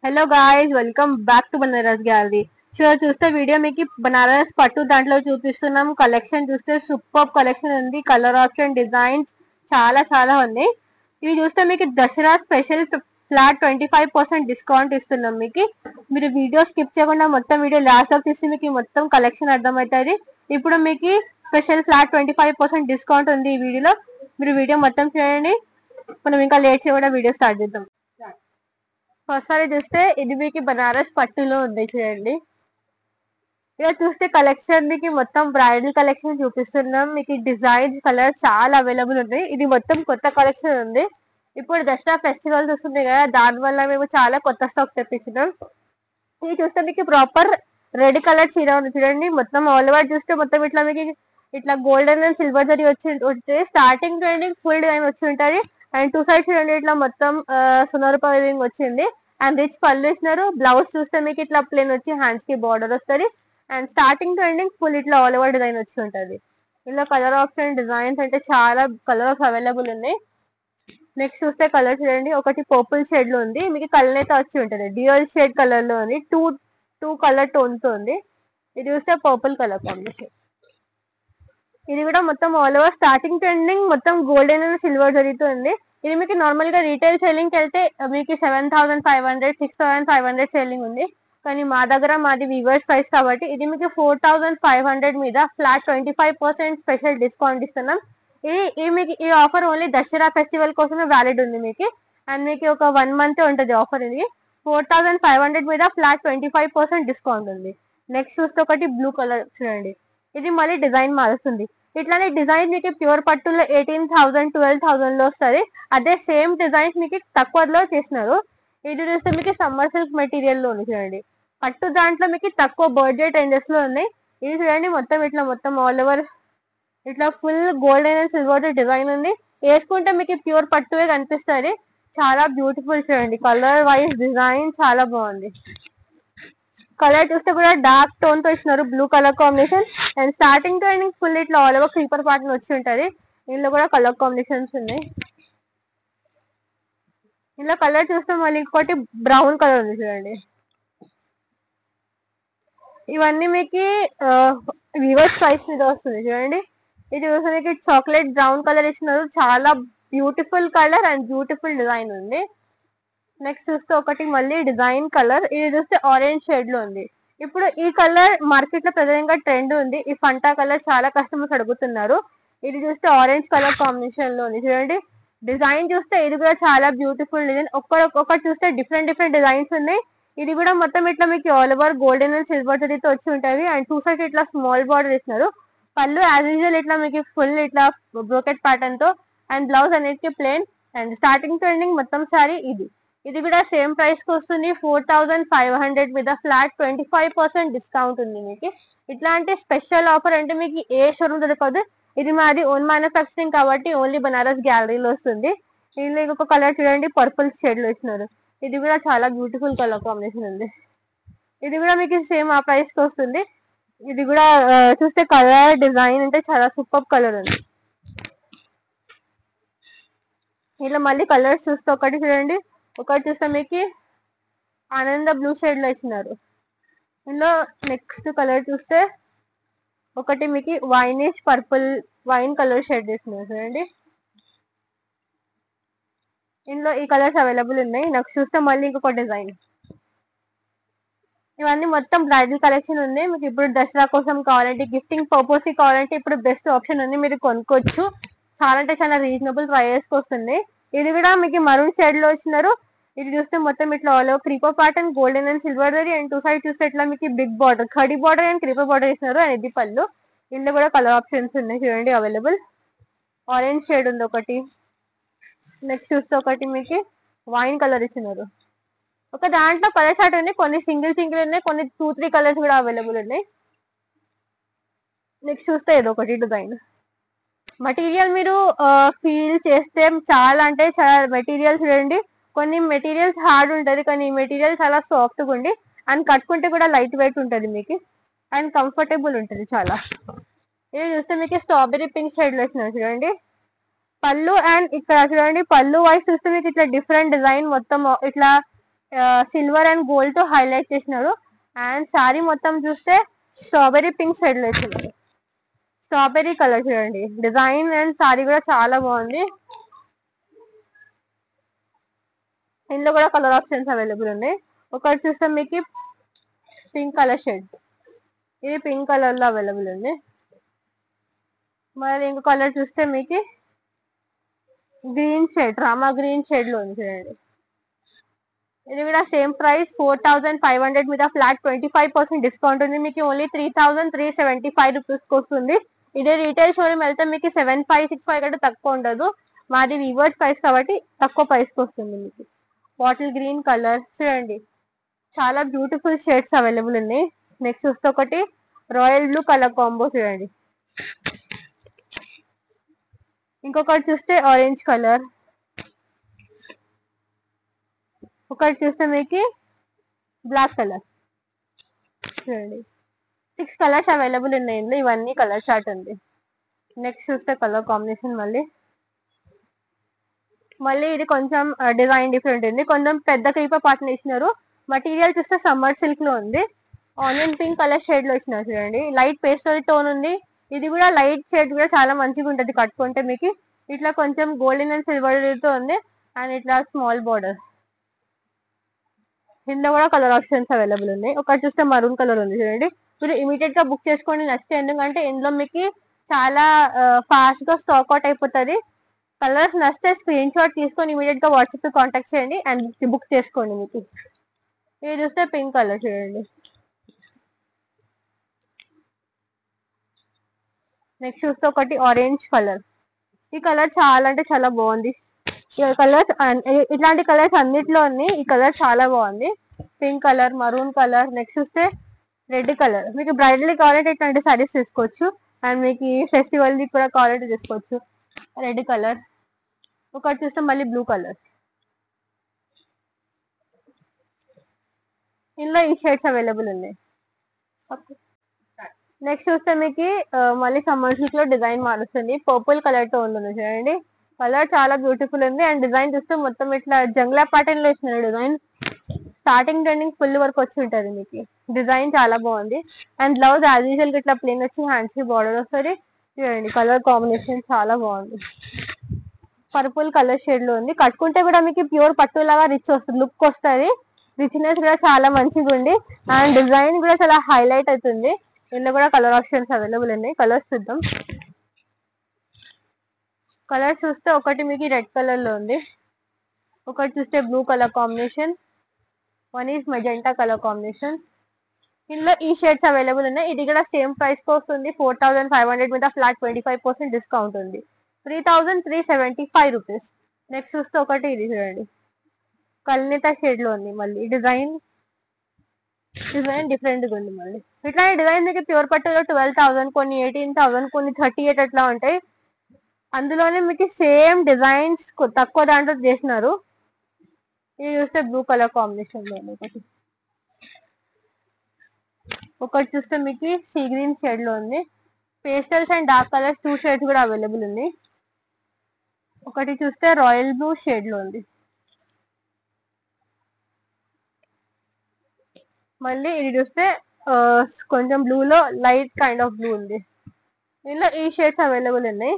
Hello guys welcome back to Banaras gallery. So చూస్తే video మీకు బనారస్ పట్టు దాంట్లో చూపిస్తున్నాం. కలెక్షన్ చూస్తే సూపర్ కలెక్షన్ ఉంది. కలర్ ఆప్షన్ డిజైన్స్ చాలా చాలా ఉంది. ఇవి చూస్తే మీకు దసరా స్పెషల్ ఫ్లాట్ 25% డిస్కౌంట్ ఇస్తున్నాం. మీకు మీరు వీడియో స్కిప్ చేయకుండా మొత్తం వీడియో లాస్ట్ వరకు తీసి మీకు మొత్తం కలెక్షన్ అర్థమవుతుంది. ఇప్పుడు మీకు స్పెషల్ ఫ్లాట్ 25% డిస్కౌంట్ ఉంది ఈ వీడియోలో. మీరు వీడియో మొత్తం చేయండి. మనం ఇంకా లేట్ చేయకుండా వీడియో స్టార్ట్ చేద్దాం. ఒకసారి చూస్తే ఇది మీకు బనారస్ పట్టులో ఉంది చూడండి. ఇక చూస్తే కలెక్షన్ మీకు మొత్తం బ్రైడల్ కలెక్షన్ చూపిస్తున్నాం. మీకు డిజైన్స్ కలర్ చాలా అవైలబుల్ ఉన్నాయి. ఇది మొత్తం కొత్త కలెక్షన్ ఉంది. ఇప్పుడు దసరా ఫెస్టివల్స్ వస్తుంది కదా, దాని వల్ల మేము చాలా కొత్త స్టాక్ తెప్పించినాం. ఇది చూస్తే మీకు ప్రాపర్ రెడ్ కలర్ చీర ఉంది చూడండి. మొత్తం ఆల్ ఓవర్ చూస్తే మొత్తం ఇట్లా మీకు ఇట్లా గోల్డెన్ అండ్ సిల్వర్ జరీ వచ్చి స్టార్టింగ్ ట్రెండింగ్ ఫుల్ డిజైన్ వచ్చి ఉంటది. అండ్ టూ సైడ్స్ చూడండి ఇట్లా మొత్తం సునర్ పైవింగ్ వచ్చింది. అండ్ రిచ్ పళ్ళు ఇచ్చినారు. బ్లౌజ్ చూస్తే మీకు ఇట్లా ప్లేన్ వచ్చి హ్యాండ్స్ కి బార్డర్ వస్తుంది. అండ్ స్టార్టింగ్ ట్రెండింగ్ ఫుల్ ఇట్లా ఆల్ ఓవర్ డిజైన్ వచ్చి ఉంటది. ఇలా కలర్ ఆప్షన్ డిజైన్స్ అంటే చాలా కలర్స్ అవైలబుల్ ఉన్నాయి. నెక్స్ట్ చూస్తే కలర్ చూడండి, ఒకటి పర్పుల్ షేడ్ లో ఉంది. మీకు కలర్ అయితే వచ్చి ఉంటది. డ్యూయల్ షేడ్ కలర్ లో ఉంది. టూ టూ కలర్ టోన్ తో ఉంది. ఇది చూస్తే పర్పుల్ కలర్ కాంబినేషన్. ఇది కూడా మొత్తం ఆల్ ఓవర్ స్టార్టింగ్ ట్రెండింగ్ మొత్తం గోల్డెన్ అండ్ సిల్వర్ జరుగుతుంది. ఇది మీకు నార్మల్ గా రీటైల్ సెల్లింగ్ కి వెళ్తే మీకు 7,500 6,500 సెల్లింగ్ ఉంది. కానీ మా దగ్గర మాది వీవర్స్ ప్రైస్ కాబట్టి ఇది మీకు 4,500 మీద ఫ్లాట్ 25% స్పెషల్ డిస్కౌంట్ ఇస్తున్నాం. ఇది మీకు ఈ ఆఫర్ ఓన్లీ దసరా ఫెస్టివల్ కోసమే వ్యాలిడ్ ఉంది మీకు. అండ్ మీకు ఒక 1 మంత్ ఉంటుంది ఆఫర్. ఇది 4,500 మీద ఫ్లాట్ 25% డిస్కౌంట్ ఉంది. నెక్స్ట్ చూస్తే ఒకటి బ్లూ కలర్ చూడండి. ఇది మళ్ళీ డిజైన్ మారుస్తుంది. ఇట్లానే డిజైన్ మీకు ప్యూర్ పట్టులో 18,000 12,000 లో వస్తుంది. అదే సేమ్ డిజైన్స్ మీకు తక్కువలో చేసినారు. ఇది చూస్తే మీకు సమ్మర్ సిల్క్ మెటీరియల్ లో ఉంది చూడండి. పట్టు దాంట్లో మీకు తక్కువ బడ్జెట్ రేంజెస్ లో ఉన్నాయి. ఇది చూడండి మొత్తం ఇట్లా మొత్తం ఆల్ ఓవర్ ఇట్లా full golden and silver design ఉంది. వేసుకుంటే మీకు ప్యూర్ పట్టువే కనిపిస్తుంది. చాలా బ్యూటిఫుల్ చూడండి. కలర్ వైజ్ డిజైన్ చాలా బాగుంది. కలర్ చూస్తే కూడా డార్క్ టోన్ తో ఇచ్చినారు. Blue colour combination. And starting to full ఇట్లా ఆల్ ఓవర్ క్రీపర్ ప్యాటర్న్ వచ్చి ఉంటది. ఇందులో కూడా కలర్ కాంబినేషన్స్ ఉన్నాయి. ఇందులో కలర్ చూస్తే మళ్ళీ ఇంకోటి బ్రౌన్ కలర్ ఉంది చూడండి. ఇవన్నీ మీకు వివర్స్ ప్రైస్ మీద వస్తుంది చూడండి. ఇది చూస్తే మీకు చాక్లెట్ బ్రౌన్ కలర్ ఇచ్చినారు. చాలా beautiful colour and beautiful design ఉంది. నెక్స్ట్ చూస్తే ఒకటి మళ్ళీ డిజైన్ కలర్. ఇది చూస్తే ఆరెంజ్ షేడ్ లో ఉంది. ఇప్పుడు ఈ కలర్ మార్కెట్ లో ప్రధానంగా ట్రెండ్ ఉంది. ఈ ఫంటా కలర్ చాలా కస్టమర్స్ అడుగుతున్నారు. ఇది చూస్తే ఆరెంజ్ కలర్ కాంబినేషన్ లో ఉంది చూడండి. డిజైన్ చూస్తే ఇది కూడా చాలా బ్యూటిఫుల్ డిజైన్. ఒక్కొక్కటి చూస్తే డిఫరెంట్ డిఫరెంట్ డిజైన్స్ ఉన్నాయి. ఇది కూడా మొత్తం ఇట్లా మీకు all over golden and silver జరీతో వచ్చి ఉంటది. అండ్ టూ సైడ్ ఇట్లా స్మాల్ బార్డర్ ఇస్తున్నారు. పళ్ళు యాజ్ యూజువల్ ఇట్లా మీకు ఫుల్ ఇట్లా బ్రోకెట్ ప్యాటర్న్ తో. అండ్ బ్లౌజ్ అన్నిటికీ ప్లేన్. అండ్ స్టార్టింగ్ ట్రెండింగ్ మొత్తం సారీ ఇది కూడా సేమ్ ప్రైస్ కి వస్తుంది. 4,500 మీద ఫ్లాట్ 25% డిస్కౌంట్ ఉంది మీకు. ఇట్లాంటి స్పెషల్ ఆఫర్ అంటే మీకు ఏ షోరూమ్ దొరకదు. ఇది మాది ఓన్ మ్యానుఫాక్చరింగ్ కాబట్టి ఓన్లీ బనారస్ గ్యాలరీలో వస్తుంది. ఇందులో ఇంకొక కలర్ చూడండి, పర్పుల్ షేడ్ లో ఇచ్చినారు. ఇది కూడా చాలా బ్యూటిఫుల్ కలర్ కాంబినేషన్ ఉంది. ఇది కూడా మీకు సేమ్ ఆ ప్రైస్ కి వస్తుంది. ఇది కూడా చూస్తే కలర్ డిజైన్ అంటే చాలా సూపర్ కలర్ ఉంది. ఇలా మళ్ళీ కలర్స్ చూస్తే ఒకటి చూడండి, ఒకటి చూస్తే మీకు ఆనంద బ్లూ షేడ్ లో ఇచ్చినారు. ఇందులో నెక్స్ట్ కలర్ చూస్తే ఒకటి మీకు winish purple wine colour shade ఇస్తున్నారు చూడండి. ఇందులో ఈ కలర్స్ అవైలబుల్ ఉన్నాయి. నెక్స్ట్ చూస్తే మళ్ళీ ఇంకొక డిజైన్. ఇవన్నీ మొత్తం బ్రైడల్ కలెక్షన్ ఉంది. మీకు ఇప్పుడు దసరా కోసం కావాలంటే గిఫ్టింగ్ పర్పస్ కావాలంటే ఇప్పుడు బెస్ట్ ఆప్షన్ ఉంది. మీరు కొనుక్కోవచ్చు. చాలా అంటే చాలా రీజనబుల్ ప్రైజెస్ కి వస్తుంది. ఇది కూడా మీకు మరూన్ షేడ్ లో ఇచ్చినారు. ఇది చూస్తే మొత్తం ఇట్లా all over creeper pattern golden and silver zari. And two side చూస్తే ఇట్లా మీకు big border khadi border and creeper border ఇచ్చినారు. అండ్ ఇది పళ్ళు. ఇందులో కూడా కలర్ ఆప్షన్స్ ఉన్నాయి చూడండి అవైలబుల్. ఆరెంజ్ షేడ్ ఉంది ఒకటి. నెక్స్ట్ చూస్తే ఒకటి మీకు వైన్ కలర్ ఇచ్చినారు. ఒక దాంట్లో కలర్ షార్ట్ ఉంది. కొన్ని సింగిల్ సింగిల్ ఉన్నాయి. కొన్ని 2-3 కలర్స్ కూడా అవైలబుల్ ఉన్నాయి. నెక్స్ట్ చూస్తే ఏదో ఒకటి డిజైన్. మెటీరియల్ మీరు ఫీల్ చేస్తే చాలా అంటే చాలా మెటీరియల్ చూడండి. కొన్ని మెటీరియల్స్ హార్డ్ ఉంటది, కానీ ఈ మెటీరియల్ చాలా సాఫ్ట్ గా ఉండి అండ్ కట్టుకుంటే కూడా లైట్ వెయిట్ ఉంటది మీకు. అండ్ కంఫర్టబుల్ ఉంటది చాలా. ఇది చూస్తే మీకు స్ట్రాబెరీ పింక్ షేడ్ లో వచ్చినారు చూడండి. పళ్ళు అండ్ ఇక్కడ చూడండి పళ్ళు వైస్ చూస్తే మీకు ఇట్లా డిఫరెంట్ డిజైన్ మొత్తం ఇట్లా సిల్వర్ అండ్ గోల్డ్ తో హైలైట్ చేసినారు. అండ్ సారీ మొత్తం చూస్తే స్ట్రాబెరీ పింక్ షేడ్ లో ఇచ్చినారు. స్ట్రాబెరీ కలర్ చూడండి, డిజైన్ అండ్ సారీ కూడా చాలా బాగుంది. ఇందులో కూడా కలర్ ఆప్షన్స్ అవైలబుల్ ఉన్నాయి. ఒకటి చూస్తే మీకు పింక్ కలర్ షేడ్, ఇది పింక్ కలర్ లో అవైలబుల్ ఉంది. మరి ఇంకో కలర్ చూస్తే మీకు green shade, Rama green shade లో ఉంది చూడండి. ఇది కూడా సేమ్ ప్రైస్ 4500 మీద ఫ్లాట్ 25% డిస్కౌంట్ ఉంది. మీకు ఓన్లీ 3375 రూపీస్ వస్తుంది. ఇదే రీటైల్ షోరూమ్ వెళ్తే మీకు 7565 కంటే తక్కువ ఉండదు. మాది వివర్స్ ప్రైస్ కాబట్టి తక్కువ ప్రైస్ కి వస్తుంది. మీకు బాటిల్ గ్రీన్ కలర్ చూడండి, చాలా బ్యూటిఫుల్ షేడ్స్ అవైలబుల్ ఉన్నాయి. నెక్స్ట్ చూస్తే ఒకటి రాయల్ బ్లూ కలర్ కాంబో చూడండి. ఇంకొకటి చూస్తే ఆరెంజ్ కలర్, ఒకటి చూస్తే మీకు బ్లాక్ కలర్ చూడండి. 6 కలర్స్ అవైలబుల్ ఉన్నాయి ఇందులో. ఇవన్నీ కలర్ చార్ట్ ఉంది. నెక్స్ట్ చూస్తే కలర్ కాంబినేషన్ మళ్ళీ ఇది కొంచెం డిజైన్ డిఫరెంట్ ఉంది. కొంచెం పెద్ద క్రీపర్ పాటర్న్ ఇచ్చినారు. మటీరియల్ చూస్తే సమ్మర్ సిల్క్ లో ఉంది. ఆనియన్ పింక్ కలర్ షేడ్ లో ఇచ్చినారు చూడండి. లైట్ పేస్టల్ టోన్ ఉంది. ఇది కూడా లైట్ షేడ్ కూడా చాలా మంచిగా ఉంటుంది కట్టుకుంటే. మీకు ఇట్లా కొంచెం గోల్డెన్ అండ్ సిల్వర్ తో ఉంది. అండ్ ఇట్లా స్మాల్ బార్డర్. ఇందులో కూడా కలర్ ఆప్షన్స్ అవైలబుల్ ఉన్నాయి. ఒకటి చూస్తే మరూన్ కలర్ ఉంది చూడండి. మీరు ఇమీడియట్ గా బుక్ చేసుకోండి నచ్చితే, ఎందుకంటే ఇందులో మీకు చాలా ఫాస్ట్ గా స్టాక్ అవుట్ అయిపోతుంది. కలర్స్ నచ్చితే స్క్రీన్ షాట్ తీసుకొని ఇమీడియట్ గా వాట్సాప్ తో కాంటాక్ట్ చేయండి అండ్ బుక్ చేసుకోండి. మీకు ఇది చూస్తే పింక్ కలర్ చూడండి. నెక్స్ట్ చూస్తే ఒకటి ఆరెంజ్ కలర్. ఈ కలర్ చాలా అంటే చాలా బాగుంది. కలర్స్ ఇట్లాంటి కలర్స్ అన్నిట్లో ఉన్నాయి. ఈ కలర్ చాలా బాగుంది. Pink colour, maroon colour. Next చూస్తే రెడ్ కలర్. మీకు బ్రైడల్ కావాలంటే ఇట్లాంటి సారీస్ తీసుకోవచ్చు. అండ్ మీకు ఫెస్టివల్ ది కూడా కావాలంటే తీసుకోవచ్చు. Red colour. ఒకటి చూస్తే మళ్ళీ బ్లూ కలర్. ఇందులో ఈ షేడ్స్ అవైలబుల్ ఉన్నాయి. నెక్స్ట్ చూస్తే మీకు మళ్ళీ సమ్మర్ సిల్క్ లో డిజైన్ మారుస్తుంది. పర్పుల్ కలర్ తో ఉంది చూడండి. కలర్ చాలా బ్యూటిఫుల్ ఉంది. అండ్ డిజైన్ చూస్తే మొత్తం ఇట్లా జంగ్లా ప్యాటర్న్ లో ఇచ్చిన design. Starting trending full work వచ్చి ఉంటది. మీకు డిజైన్ చాలా బాగుంది. అండ్ బ్లౌజ్ యాజ్ యూజువల్ గా ఇట్లా ప్లేన్ వచ్చి హ్యాండ్స్ కి బార్డర్ వస్తుంది చూడండి. కలర్ కాంబినేషన్ చాలా బాగుంది. పర్పుల్ కలర్ షేడ్ లో ఉంది. కట్టుకుంటే కూడా మీకు ప్యూర్ పట్టు లాగా రిచ్ వస్తుంది, లుక్ వస్తుంది. రిచ్నెస్ కూడా చాలా మంచిగా ఉంది. అండ్ డిజైన్ కూడా చాలా హైలైట్ అవుతుంది. ఇందులో కూడా కలర్ ఆప్షన్స్ అవైలబుల్ ఉన్నాయి. కలర్స్ చూద్దాం. కలర్స్ చూస్తే ఒకటి మీకు రెడ్ కలర్ లో ఉంది. ఒకటి చూస్తే blue colour combination. One is magenta colour combination. ఇందులో ఈ షేడ్స్ అవైలబుల్ ఉన్నాయి. ఇది కూడా సేమ్ ప్రైస్ కి వస్తుంది. 4500 మీద ఫ్లాట్ 25% డిస్కౌంట్ ఉంది. 3375 రూపీస్. నెక్స్ట్ చూస్తే ఒకటి ఇది చూడండి, కల్నేత షేడ్ లో ఉంది. మళ్ళీ డిజైన్ డిఫరెంట్ గా ఉంది. మళ్ళీ ఇట్లాంటి డిజైన్ మీకు ప్యూర్ పట్టులో 12,000, కొన్ని 18,000, కొన్ని 38 అట్లా ఉంటాయి. అందులోనే మీకు సేమ్ డిజైన్స్ తక్కువ దాంట్లో చేసినారు. ఇది చూస్తే బ్లూ కలర్ కాంబినేషన్ లో ఒకటి. ఒకటి చూస్తే మీకు సీ గ్రీన్ షేడ్ లో ఉంది. Pastels and dark colours 2 shades కూడా అవైలబుల్ ఉంది. ఒకటి చూస్తే రాయల్ బ్లూ షేడ్ లో ఉంది. మళ్ళీ ఇది చూస్తే కొంచెం బ్లూ లో లైట్ కైండ్ ఆఫ్ బ్లూ ఉంది. ఇందులో ఈ షేడ్స్ అవైలబుల్ ఉన్నాయి.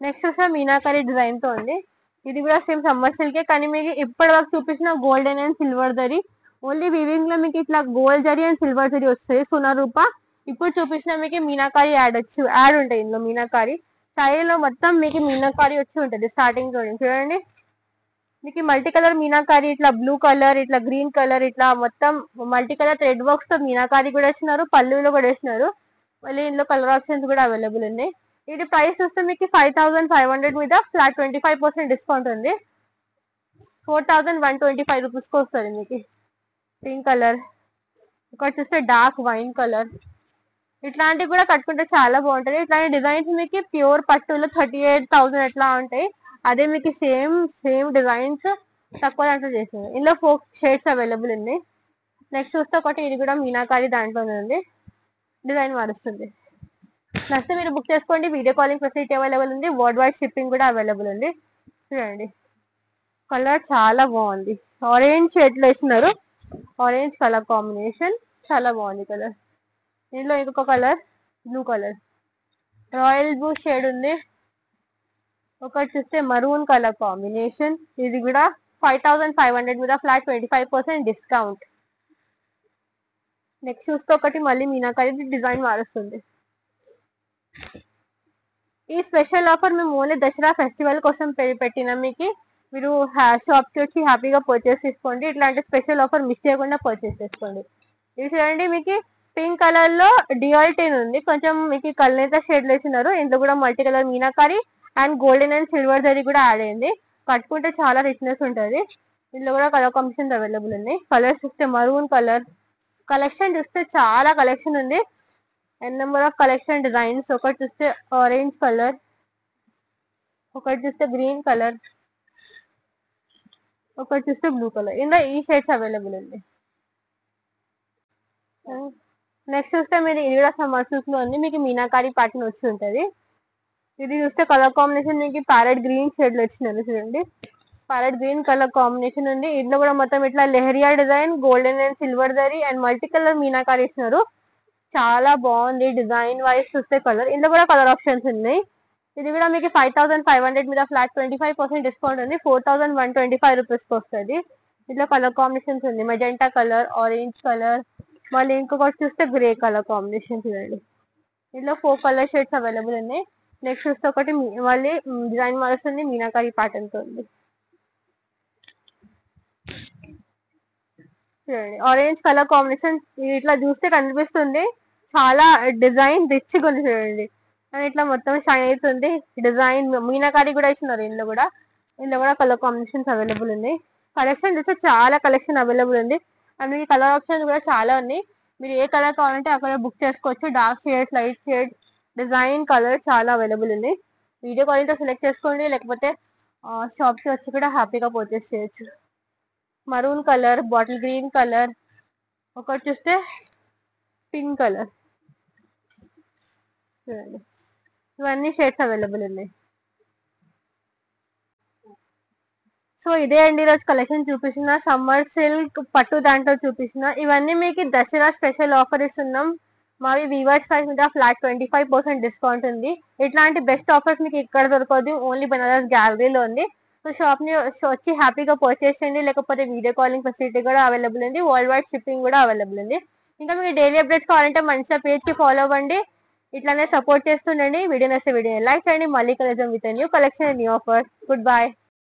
నెక్స్ట్ వస్తే మీనాకరీ డిజైన్ తో ఉంది. ఇది కూడా సేమ్ సమ్మర్ సిల్కే, కానీ మీకు ఇప్పటి వరకు చూపించిన golden and silver zari. Only weaving లో మీకు ఇట్లా gold zari and silver zari వస్తాయి సున్నా రూప. ఇప్పుడు చూపించిన మీకు మీనాకారి యాడ్ ఉంటాయి ఇందులో. మీనాకారి శారీలో మొత్తం మీకు మీనాకారి వచ్చి ఉంటుంది స్టార్టింగ్ చూడండి. మీకు మల్టీ కలర్ మీనాకారి, ఇట్లా బ్లూ కలర్, ఇట్లా గ్రీన్ కలర్, ఇట్లా మొత్తం మల్టీ కలర్ థ్రెడ్ వర్క్స్ తో మీనాకారి కూడా వేసినారు, పళ్ళులో కూడా వేసినారు. మళ్ళీ ఇందులో కలర్ ఆప్షన్స్ కూడా అవైలబుల్ ఉంది. ఇది ప్రైస్ వస్తే మీకు 5500 మీద ఫ్లాట్ 25% డిస్కౌంట్ ఉంది. 4125 రూపీస్ కి వస్తుంది మీకు. Pink colour. ఒకటి చూస్తే డార్క్ వైన్ కలర్. ఇట్లాంటివి కూడా కట్టుకుంటే చాలా బాగుంటది. ఇట్లాంటి డిజైన్స్ మీకు ప్యూర్ పట్టులో 38,000 ఎట్లా ఉంటాయి. అదే మీకు సేమ్ డిజైన్స్ తక్కువ దాంట్లో చేసింది. ఇందులో 4 షేడ్స్ అవైలబుల్ ఉంది. నెక్స్ట్ చూస్తే ఒకటి ఇది కూడా మీనాకారి దాంట్లోనే ఉంది. డిజైన్ మారుస్తుంది. నచ్చితే మీరు బుక్ చేసుకోండి. వీడియో కాలింగ్ ఫెసిలిటీ అవైలబుల్ ఉంది. వరల్డ్ వైడ్ షిప్పింగ్ కూడా అవైలబుల్ ఉంది. చూడండి కలర్ చాలా బాగుంది. ఆరెంజ్ షేడ్ లో వేసినారు. ఆరెంజ్ కలర్ కాంబినేషన్ చాలా బాగుంది కలర్. దీనిలో ఇంకొక colour blue colour, royal blue shade ఉంది. ఒకటి చూస్తే మరూన్ కలర్ కాంబినేషన్. ఇది కూడా 5500 మీద ఫ్లాట్ 25% డిస్కౌంట్. నెక్స్ట్ చూస్తే ఒకటి మళ్ళీ మీనాకారి డిజైన్ మారుస్తుంది. ఈ స్పెషల్ ఆఫర్ మేము ఓన్లీ దసరా ఫెస్టివల్ కోసం పెట్టినాం. మీకు మీరు షాప్ కి వచ్చి హ్యాపీగా పర్చేస్ చేసుకోండి. ఇట్లాంటి స్పెషల్ ఆఫర్ మిస్ చేయకుండా పర్చేస్ చేసుకోండి. ఇది చూడండి మీకు పింక్ కలర్ లో డియాల్టైన్ ఉంది. కొంచెం మీకు కల్నేత షేడ్ లో ఇచ్చినారు. ఇంట్లో కూడా multi colour meenakari and golden and silver zari కూడా యాడ్ అయింది. కట్టుకుంటే చాలా రిచ్నెస్ ఉంటుంది. ఇందులో కూడా కలర్ కాంబినేషన్స్ అవైలబుల్ ఉంది. కలర్ చూస్తే మరూన్ కలర్. కలెక్షన్ చూస్తే చాలా కలెక్షన్ ఉంది. And number of collection designs. ఒకటి చూస్తే ఆరెంజ్ కలర్, ఒకటి చూస్తే గ్రీన్ కలర్, ఒకటి చూస్తే బ్లూ కలర్. ఇందులో ఈ షేడ్స్ అవైలబుల్ ఉంది. నెక్స్ట్ చూస్తే మీరు ఇది కూడా సమ్మర్ సిల్క్ లో ఉంది. మీకు మీనాకారి ప్యాటర్న్ వచ్చి ఉంటుంది. ఇది చూస్తే కలర్ కాంబినేషన్ మీకు ప్యారెట్ గ్రీన్ షేడ్ లో వచ్చింది. చూడండి ప్యారెట్ గ్రీన్ కలర్ కాంబినేషన్ ఉంది. ఇందులో కూడా మొత్తం ఇట్లా leheriya design, golden and silver zari and multi colour meenakari ఇచ్చినారు. చాలా బాగుంది డిజైన్ వైజ్ చూస్తే కలర్. ఇందులో కూడా కలర్ ఆప్షన్స్ ఉన్నాయి. ఇది కూడా మీకు 5500 మీద ఫ్లాట్ 25% డిస్కౌంట్ ఉంది. 4125 రూపీస్ కి వస్తుంది. ఇందులో కలర్ కాంబినేషన్స్ ఉంది. మెజెంటా కలర్, ఆరెంజ్ కలర్, మళ్ళీ ఇంకొకటి చూస్తే గ్రే కలర్ కాంబినేషన్. చూడండి ఇందులో 4 కలర్ షేడ్స్ అవైలబుల్ ఉన్నాయి. నెక్స్ట్ చూస్తే ఒకటి మళ్ళీ డిజైన్ మారుస్తుంది. మీనాకారి ప్యాటర్న్ తో ఉంది. చూడండి ఆరెంజ్ కలర్ కాంబినేషన్ ఇట్లా చూస్తే కనిపిస్తుంది. చాలా డిజైన్ రిచ్ గా ఉంది. చూడండి అండ్ ఇట్లా మొత్తం షైన్ అవుతుంది. డిజైన్ మీనాకారి కూడా ఇచ్చినారు. ఇందులో కూడా కలర్ కాంబినేషన్స్ అవైలబుల్ ఉన్నాయి. కలెక్షన్ చూస్తే చాలా కలెక్షన్ అవైలబుల్ ఉంది. అండ్ ఈ కలర్ ఆప్షన్స్ కూడా చాలా ఉన్నాయి. మీరు ఏ కలర్ కావాలంటే ఆ కలర్ బుక్ చేసుకోవచ్చు. Dark shades, light shades, design colour చాలా అవైలబుల్ ఉన్నాయి. వీడియో కాలింగ్ తో సెలెక్ట్ చేసుకోండి. లేకపోతే షాప్ కి వచ్చి కూడా హ్యాపీగా పర్చేస్ చేయొచ్చు. Maroon colour, bottle green colour, ఒకటి చూస్తే పింక్ కలర్. చూడండి ఇవన్నీ షేడ్స్ అవైలబుల్ ఉన్నాయి. సో ఇదే అండి ఈరోజు కలెక్షన్ చూపిస్తున్నా. సమ్మర్ సిల్క్ పట్టు దాంట్లో చూపిస్తున్నా. ఇవన్నీ మీకు దసరా స్పెషల్ ఆఫర్ ఇస్తున్నాం. మావి వీవర్స్ ప్రైస్ మీద ఫ్లాట్ 25% డిస్కౌంట్ ఉంది. ఇట్లాంటి బెస్ట్ ఆఫర్స్ మీకు ఇక్కడ దొరకదు. ఓన్లీ బనారస్ గ్యాలరీలో ఉంది. సో షాప్ ని వచ్చి హ్యాపీగా పర్చేస్ చేయండి. లేకపోతే వీడియో కాలింగ్ ఫెసిలిటీ కూడా అవైలబుల్ ఉంది. వరల్డ్ వైడ్ షిప్పింగ్ కూడా అవైలబుల్ ఉంది. ఇంకా మీకు డైలీ అప్డేట్స్ కావాలంటే మంచిగా పేజ్ కి ఫాలో అవ్వండి. ఇట్లానే సపోర్ట్ చేస్తుండండి. వీడియో నచ్చితే వీడియో లైక్ చేయండి. మళ్ళీ కలుద్దాం with new collection, new offer. Good bye.